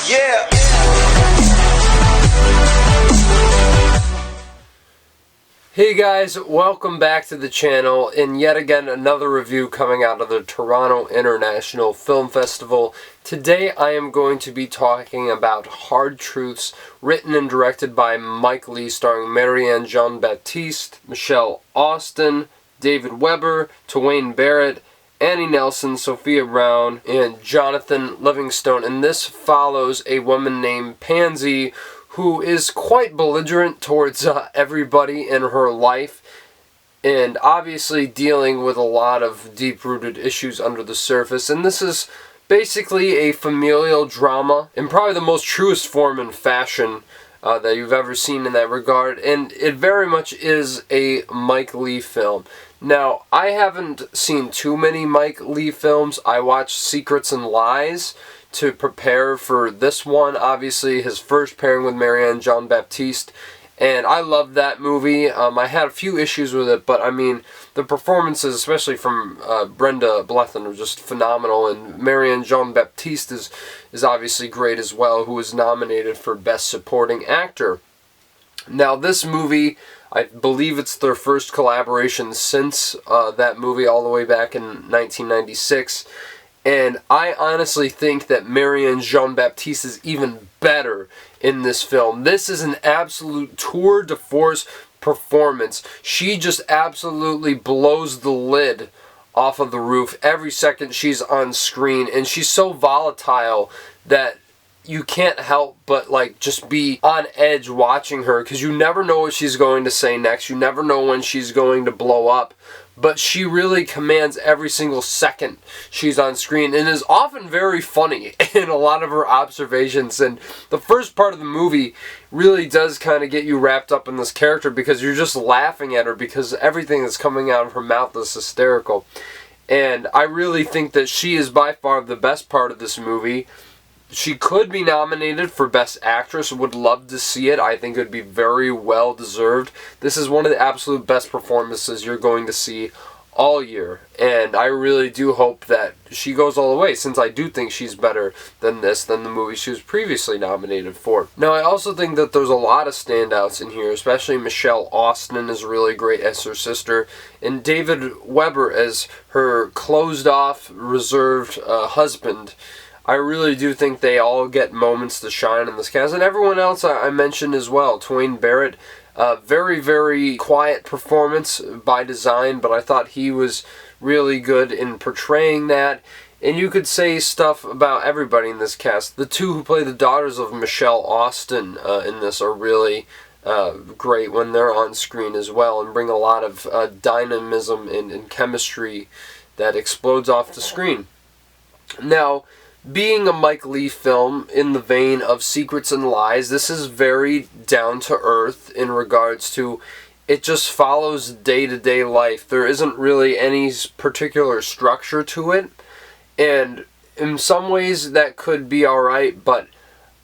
Yeah. Hey guys, welcome back to the channel, and yet again another review coming out of the Toronto International Film Festival. Today I am going to be talking about Hard Truths, written and directed by Mike Leigh, starring Marianne Jean-Baptiste, Michelle Austin, David Weber, Twain Barrett, Annie Nelson, Sophia Brown, and Jonathan Livingstone. And this follows a woman named Pansy who is quite belligerent towards everybody in her life, and obviously dealing with a lot of deep-rooted issues under the surface. And this is basically a familial drama, in probably the most truest form and fashion that you've ever seen in that regard, and it very much is a Mike Leigh film. Now, I haven't seen too many Mike Leigh films. I watched Secrets and Lies to prepare for this one, obviously his first pairing with Marianne Jean-Baptiste, and I loved that movie. I had a few issues with it, but I mean, the performances, especially from Brenda Blethyn, are just phenomenal, and Marianne Jean-Baptiste is obviously great as well, who was nominated for Best Supporting Actor. Now, this movie, I believe it's their first collaboration since that movie all the way back in 1996, and I honestly think that Marianne Jean-Baptiste is even better in this film. This is an absolute tour de force performance. She just absolutely blows the lid off of the roof every second she's on screen, and she's so volatile that you can't help but just be on edge watching her, because you never know what she's going to say next. You never know when she's going to blow up. But she really commands every single second she's on screen, and is often very funny in a lot of her observations. And the first part of the movie really does kind of get you wrapped up in this character, because you're just laughing at her, because everything that's coming out of her mouth is hysterical. And I really think that she is by far the best part of this movie. She could be nominated for Best Actress. Would love to see it. I think it would be very well deserved. This is one of the absolute best performances you're going to see all year, and I really do hope that she goes all the way, since I do think she's better than the movie she was previously nominated for. Now, I also think that there's a lot of standouts in here, especially Michelle Austin is really great as her sister, and David Weber as her closed-off, reserved husband. I really do think they all get moments to shine in this cast, and everyone else I mentioned as well. Twain Barrett, very, very quiet performance by design, but I thought he was really good in portraying that. And you could say stuff about everybody in this cast. The two who play the daughters of Michelle Austin in this are really great when they're on screen as well, and bring a lot of dynamism and chemistry that explodes off the screen. Now, being a Mike Leigh film in the vein of Secrets and Lies, this is very down-to-earth in regards to it just follows day-to-day life. There isn't really any particular structure to it, and in some ways that could be alright, but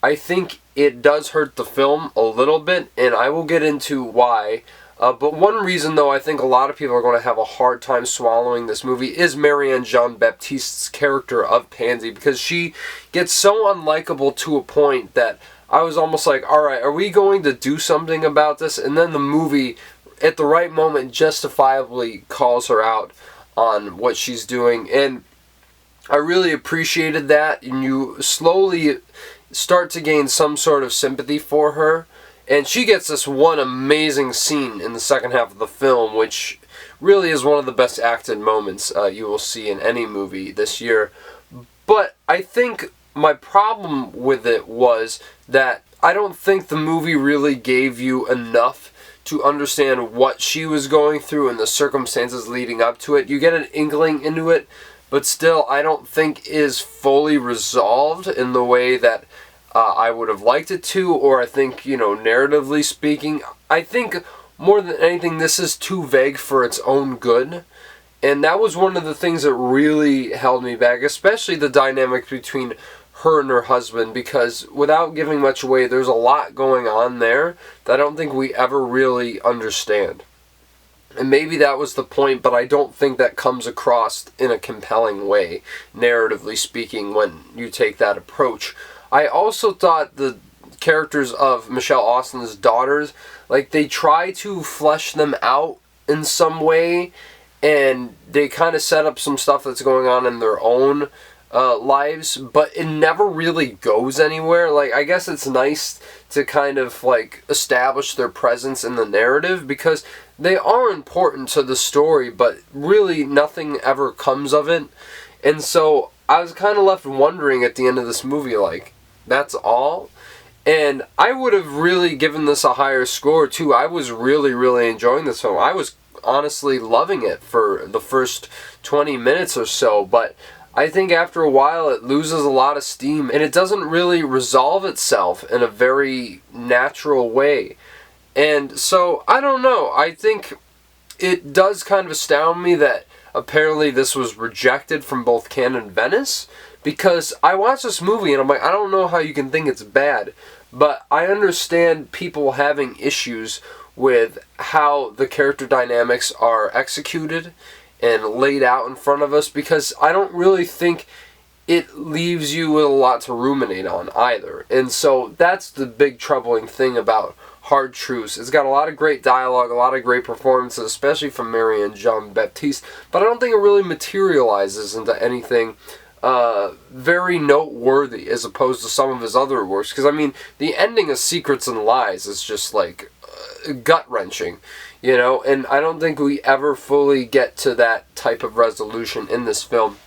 I think it does hurt the film a little bit, and I will get into why. But one reason, though, I think a lot of people are going to have a hard time swallowing this movie is Marianne Jean-Baptiste's character of Pansy, because she gets so unlikable to a point that I was almost like, alright, are we going to do something about this? And then the movie, at the right moment, justifiably calls her out on what she's doing. And I really appreciated that, and you slowly start to gain some sort of sympathy for her. And she gets this one amazing scene in the second half of the film, which really is one of the best acted moments you will see in any movie this year. But I think my problem with it was that I don't think the movie really gave you enough to understand what she was going through and the circumstances leading up to it. You get an inkling into it, but still I don't think is fully resolved in the way that I would have liked it to, or I think, narratively speaking, I think more than anything this is too vague for its own good, and that was one of the things that really held me back, especially the dynamic between her and her husband, because without giving much away, there's a lot going on there that I don't think we ever really understand. And maybe that was the point, but I don't think that comes across in a compelling way, narratively speaking, when you take that approach. I also thought the characters of Michelle Austin's daughters, like, they try to flesh them out in some way, and they kind of set up some stuff that's going on in their own lives, but it never really goes anywhere. Like, I guess it's nice to kind of, like, establish their presence in the narrative, because they are important to the story, but really nothing ever comes of it. And so I was kind of left wondering at the end of this movie, like, that's all? And I would have really given this a higher score, too. I was really, really enjoying this film. I was honestly loving it for the first 20 minutes or so, but I think after a while it loses a lot of steam, and it doesn't really resolve itself in a very natural way. And so, I don't know. I think it does kind of astound me that apparently this was rejected from both Cannes and Venice, because I watched this movie and I'm like, I don't know how you can think it's bad, but I understand people having issues with how the character dynamics are executed and laid out in front of us, because I don't really think it leaves you with a lot to ruminate on either. And so that's the big troubling thing about Hard Truths. It's got a lot of great dialogue, a lot of great performances, especially from Marianne Jean-Baptiste, but I don't think it really materializes into anything very noteworthy as opposed to some of his other works. Because, I mean, the ending of Secrets and Lies is just, like, gut-wrenching, you know, and I don't think we ever fully get to that type of resolution in this film.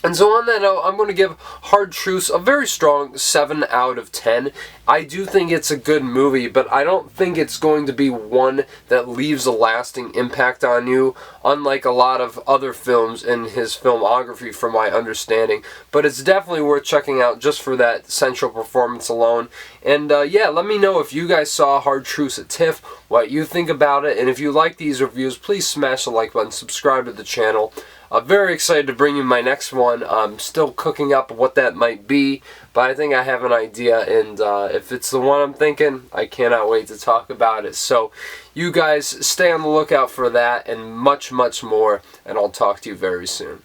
And so on that note, I'm going to give Hard Truths a very strong 7 out of 10. I do think it's a good movie, but I don't think it's going to be one that leaves a lasting impact on you, unlike a lot of other films in his filmography from my understanding. But it's definitely worth checking out just for that central performance alone. And yeah, let me know if you guys saw Hard Truths at TIFF, what you think about it, and if you like these reviews, please smash the like button, subscribe to the channel. I'm very excited to bring you my next one. I'm still cooking up what that might be, but I think I have an idea, and if it's the one I'm thinking, I cannot wait to talk about it. So you guys stay on the lookout for that and much, much more, and I'll talk to you very soon.